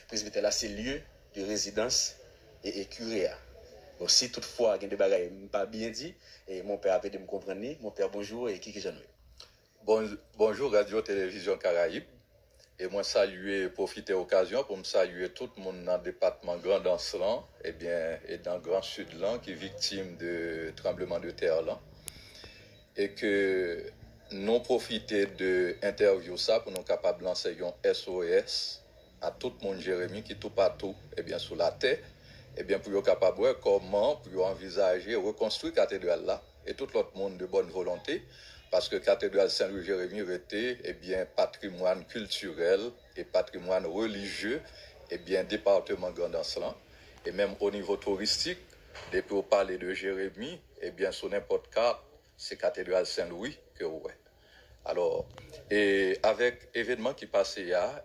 presbytère là, c'est lieu de résidence et curé. Bon, si toutefois, il y a des bagages pas bien dit, et mon père a pu me comprendre, mon père, bonjour, et qui que j'en ai. Bonjour Radio-Télévision Caraïbe. Et moi, profiter de l'occasion pour me saluer tout le monde dans le département Grand Anse-Lan, et dans le Grand Sud-Lan, qui est victime de tremblement de terre là. Et que nous profiter de l'interview ça pour nous capables de lancer un SOS à tout le monde, Jérémy, qui tout partout, sur la terre, pour être capable de voir comment, pour envisager, reconstruire la cathédrale là, et tout l'autre monde de bonne volonté, parce que la cathédrale Saint-Louis-Jérémy était, patrimoine culturel et patrimoine religieux, département Grand Anse-Lan, et même au niveau touristique, depuis on parler de Jérémy, sur n'importe quel c'est cathédrale Saint-Louis que ouais. Alors, et avec événement qui passait là,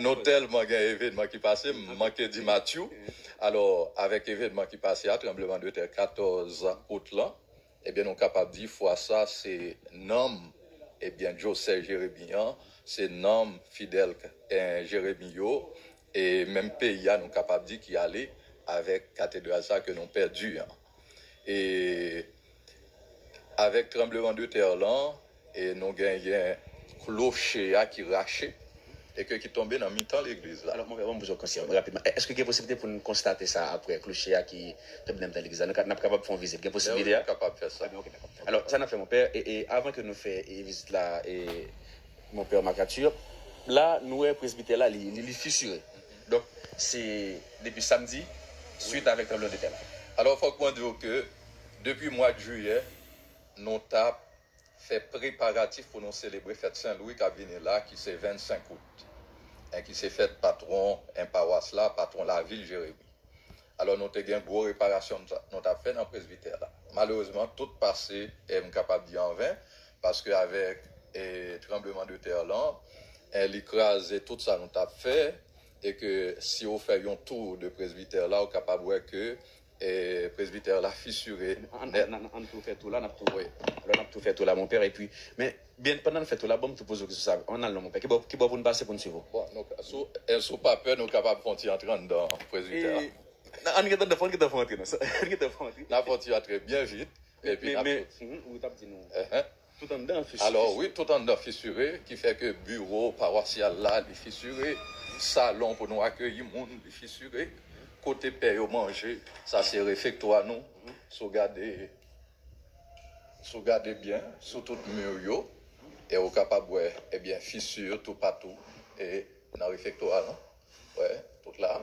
non tellement événement qui passait, manqué dit Mathieu. Alors, avec événement qui passait là, tremblement de terre 14 août là, nous sommes capables de dire, fois ça, c'est nom, Joseph Jérémien, c'est nom fidèle Jérémio, et même pays, nous sommes capables de dire qu'il allait avec cathédrale ça que nous avons perdu. Et avec tremblement de terre là, et nous gagnons un clocher qui raché et qui tombait dans mi-temps l'église là. Alors, mon père, on vous conseille rapidement. Est-ce qu'il y a possibilité pour nous constater ça après clocher qui tombait dans l'église? Nous sommes capables de faire une visite. Il y a possibilité? Nous sommes capables de faire ça. Alors, ça n'a fait mon père. Et avant que nous fassions une visite là, et mon père Macature, là, nous, le presbytère là, il est fissuré. Donc, c'est depuis samedi, suite avec le tremblement de terre. Alors, il faut que dire que depuis le mois de juillet, nous avons fait préparatif pour nous célébrer fête Saint-Louis qui a venu là, qui c'est 25 août. Et qui s'est fait patron, un paroisse là, patron la ville Jérémy. Alors, nous avons fait une grosse réparation, nous avons fait dans le presbytère là. Malheureusement, tout passé est capable de dire en vain, parce qu'avec le tremblement de terre là, elle écrasé tout ça, nous avons fait. Et que si on fait un tour de presbytère là, on est capable de voir que le presbytère là fissuré. On tout fait tout là, on a tout. Oui. Alors on a tout fait tout là, mon père. Et puis, mais bien pendant le fait tout là, bon, me pose que ça. On a le mon père. Qui va vous passer pour nous suivre? Bon, donc, elles sont pas peur, nous sommes capables de entrer dans le presbytère. On est dans le fond, la frontière très bien vite. Et puis, tout en dedans fissuré. Alors oui, tout en dedans fissuré, qui fait que bureau paroissial là, est fissuré. Salon pour nous accueillir, monde fissuré. Côté paye au manger, ça c'est réfectoire nous. Sauvegarder bien, sur tout le mur, et au capable, fissure tout partout, et dans le réfectoire, non? Ouais, tout là.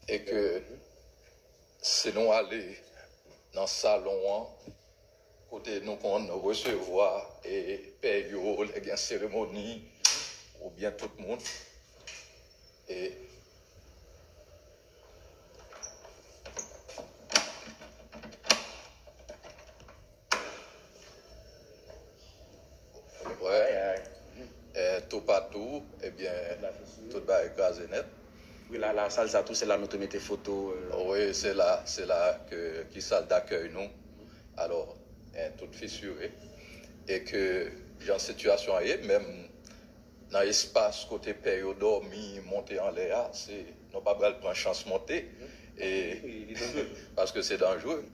Et que, c'est nous aller dans le salon, côté nous qu'on recevoir, et paye, les cérémonies, ou bien tout le monde. Et tout partout, tout va écraser net. Oui, la salle, ça tout, c'est là nous te mettons photos. Oui, c'est là qui salle d'accueil nous. Alors, tout fissuré. Et que, en situation, même dans l'espace côté période dormi, monter en l'air, c'est non pas prendre chance monter et parce que c'est dangereux.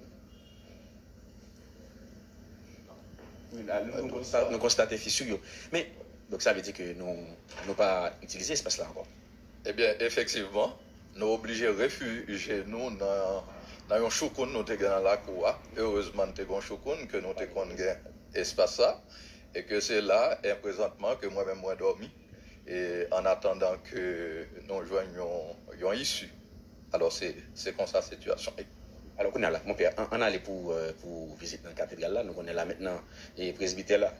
Nous constatons fissure. Mais donc ça veut dire que nous n'avons pas utilisé cet espace là encore. Eh bien, effectivement, nous sommes obligés de réfugier nous dans un choukoun nous sommes dans la cour. Heureusement, nous avons un choukoun que nous avons espace ça. Et que c'est là, et présentement, que moi-même, moi, dormi, et en attendant que nous joignions une issue. Alors, c'est comme ça la situation. Alors, on est là, mon père, on allait pour visiter dans la cathédrale là, nous on est là maintenant, et presbytère là.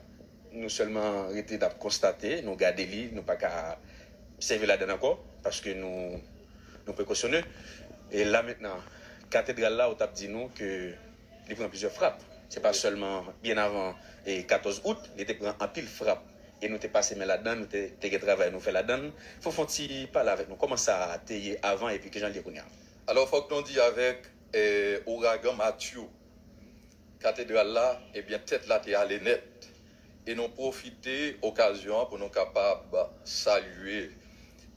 Nous seulement été à constater, nous garder les, nous pas qu'à servir là-dedans encore, parce que nous précautionneux. Et là maintenant, cathédrale là, on t'a dit nous que il prend plusieurs frappes. C'est pas seulement bien avant et 14 août, il était pris en pile frappe. Et nous t'es passé mais là-dedans, nous t'es travaillé, nous fait là-dedans. Il faut parler avec nous. Comment ça a été avant et puis que j'en ai connu? Alors, il faut que nous disions avec ouragan Mathieu, cathédrale là, tête là, t'es allé net. et nous profiter occasion pour nous capables de saluer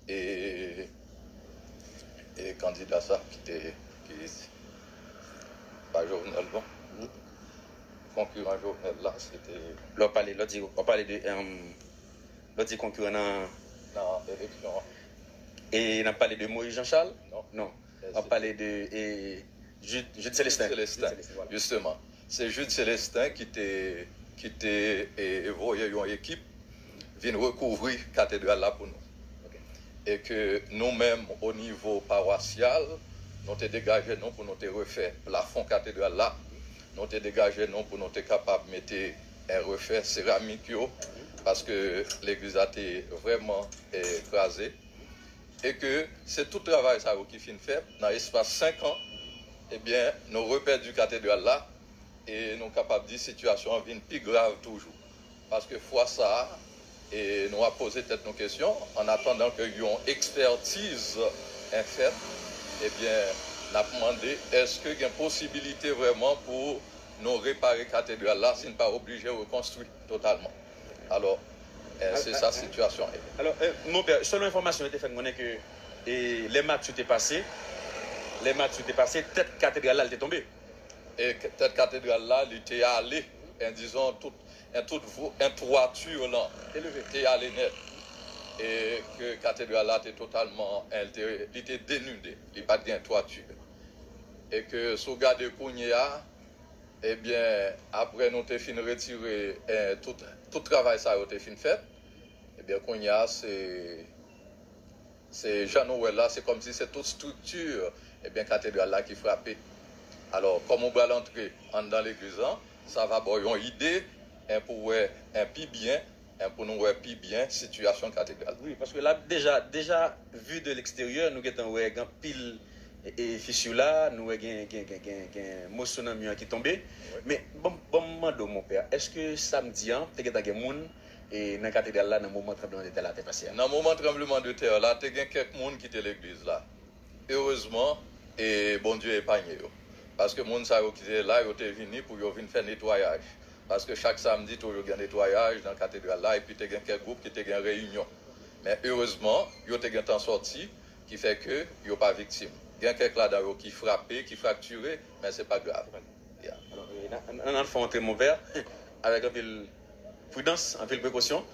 et candidat ça qui pas Jovenel bon concurrent Jovenel là c'était on parlait de concurrent dans l'élection et on a parlé de Moïse Jean-Charles non on parlait de Jude Célestin voilà. Justement c'est Jude Célestin qui était envoyé une équipe vient recouvrir la cathédrale là pour nous. Et que nous-mêmes, au niveau paroissial, nous avons dégagé nous pour nous refaire le plafond cathédrale là. Nous avons dégagé nous pour nous être capables de mettre un refait céramique parce que l'église a été vraiment écrasée. Et que c'est tout le travail ça, qui finit fait dans l'espace 5 ans. Eh bien, nous repères du cathédrale là et nous sommes capables de dire que la situation vient plus grave toujours. Parce que fois ça, et nous avons posé peut-être nos questions en attendant que une expertise est faite. Eh bien, nous avons demandé est-ce qu'il y a une possibilité vraiment pour nous réparer la cathédrale là, si nous ne pas obligé de reconstruire totalement. Alors, c'est ça la situation. Alors, mon père, selon l'information qui était faite, on est que les matchs étaient passés, tête cathédrale là, elle était tombée. Et cette cathédrale là, elle était allée, disons, un toiture là, était allée net. Et que la cathédrale là était totalement, elle était dénudée, il n'y a pas de toiture. Et que sous garde Kounia, eh bien, après nous avons fini de retirer tout travail ça a été fini fait, eh bien, Kounia, c'est Jean-Noël là, c'est comme si c'est toute structure, eh bien, cathédrale là qui frappait. Alors, comme on va l'entrer dans l'église, ça va avoir une idée pour un plus bien, pour nous voir plus bien situation cathédrale. Oui, parce que là, déjà vu de l'extérieur, nous avons un pile et fissure là, nous avons un moissonnement qui est tombé. Oui. Mais bon moment, mon père, est-ce que samedi, tu as des gens et dans la cathédrale là, dans le moment de tremblement de terre là, t'es passé? Dans le moment de tremblement de terre là, tu as quelques gens qui étaient l'église là. Heureusement, et bon Dieu épargné. Parce que les gens qui étaient là, ils étaient venus pour venir faire nettoyage. Parce que chaque samedi, il y a un nettoyage dans la cathédrale là, et puis il y a quelques groupes qui étaient en réunion. Mais heureusement, ils ont été en sortie, qui fait que ils n'ont pas victime. Il y a quelques là-dedans qui frappé, qui fracturé, mais ce n'est pas grave. Yeah. Alors, on a fait entrer mon père avec un peu de prudence, un peu de précaution.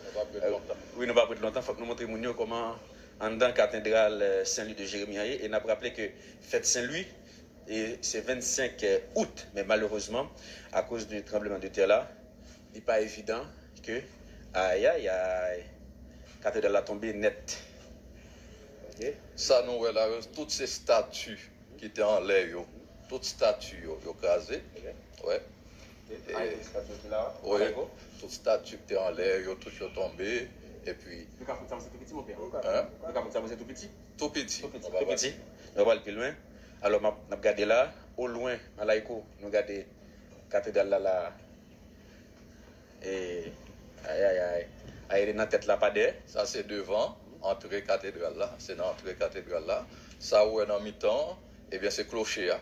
Oui, nous ne va pas longtemps, il faut que nous montrions comment, en dans la cathédrale Saint-Louis de Jérémie, et nous avons rappelé que fête Saint-Louis, et c'est 25 août, mais malheureusement, à cause du tremblement de terre là, il n'est pas évident que la cathédrale a tombé net. Okay. Ça, nous voyons toutes ces statues qui étaient en l'air, toutes ces statues ont crasé. Ouais. Oui, toutes ces statues qui étaient en l'air, toutes sont tombées. Et puis. Le Capout, c'est tout petit, mon père. Le Capout, c'est tout petit. Tout petit. Tout petit. On va aller plus loin. Alors, on a regardé là, au loin, à l'Aïko, nous regardons la cathédrale là. Et. Aïe, dans la tête là, pas d'air. Ça, c'est devant, entrée cathédrale là. C'est dans l'entrée cathédrale là. Ça, où est dans mi-temps, eh bien, c'est clocher là.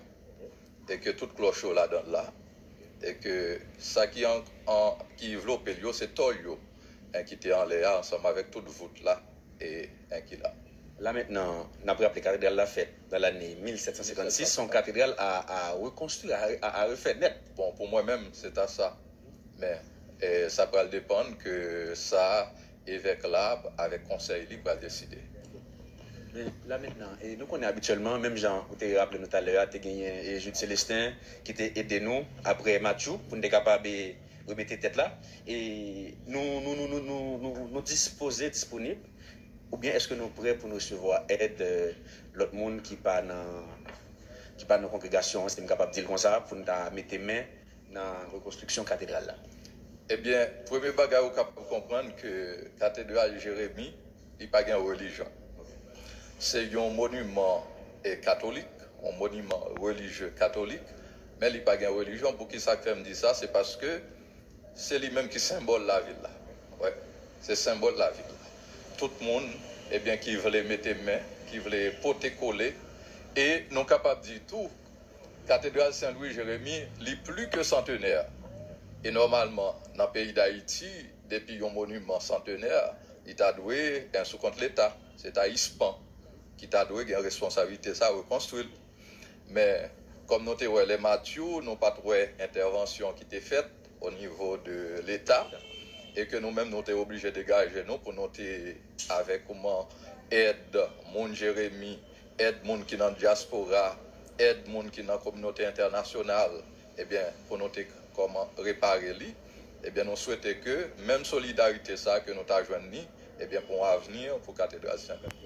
Et que toute cloche là-dedans là. Et que ça qui enveloppe, c'est Toyo, qui était en l'air ensemble avec toute voûte là. Et un qui là. Là maintenant, on a rappelé la cathédrale l'a fait dans l'année 1756. Son cathédrale a reconstruit, a refait net. Bon, pour moi-même, c'est à ça. Mais ça peut dépendre que ça, évêque là, avec conseil libre, va décider. Mais là maintenant, et nous connaissons habituellement, même Jean, vous avez rappelé tout à l'heure, tu as gagné Jude Célestin qui t'a aidé nous après Mathieu pour nous être capable de remettre tête là. Et nous disposer, disponibles. Ou bien est-ce que nous sommes prêts pour nous recevoir aide l'autre monde qui pas dans nos congrégations, c'est capable de dire comme ça, pour nous mettre main dans la reconstruction cathédrale là? Eh bien, premier bagage, vous pouvez comprendre que la cathédrale Jérémie, il n'y a pas de religion. C'est un monument catholique, un monument religieux catholique, mais il n'y a pas de religion. Pour qui ça me dit ça, c'est parce que c'est lui-même qui symbole la ville là. Ouais, c'est symbole la ville. Tout le monde, eh bien, qui voulait mettre main, qui voulait porter coller, et non capable de dire tout. Cathédrale Saint-Louis Jérémie, n'est plus que centenaire. Et normalement, dans le pays d'Haïti, depuis un monument centenaire, il t'a doué un sous contre l'État. C'est à ISPAN qui t'a doué une responsabilité ça reconstruire. Mais comme nous avons les Mathieu, nous n'avons pas trop d'intervention qui était faite au niveau de l'État et que nous-mêmes nous sommes obligés de dégager nous pour noter avec comment aide mon Jérémy, aide mon qui dans la diaspora, aide mon qui dans la communauté internationale, eh bien pour noter comment réparer lui. Eh bien, nous souhaitons que même solidarité ça que nous avons joignée, eh bien, pour un avenir pour Cathédrale Saint-Même.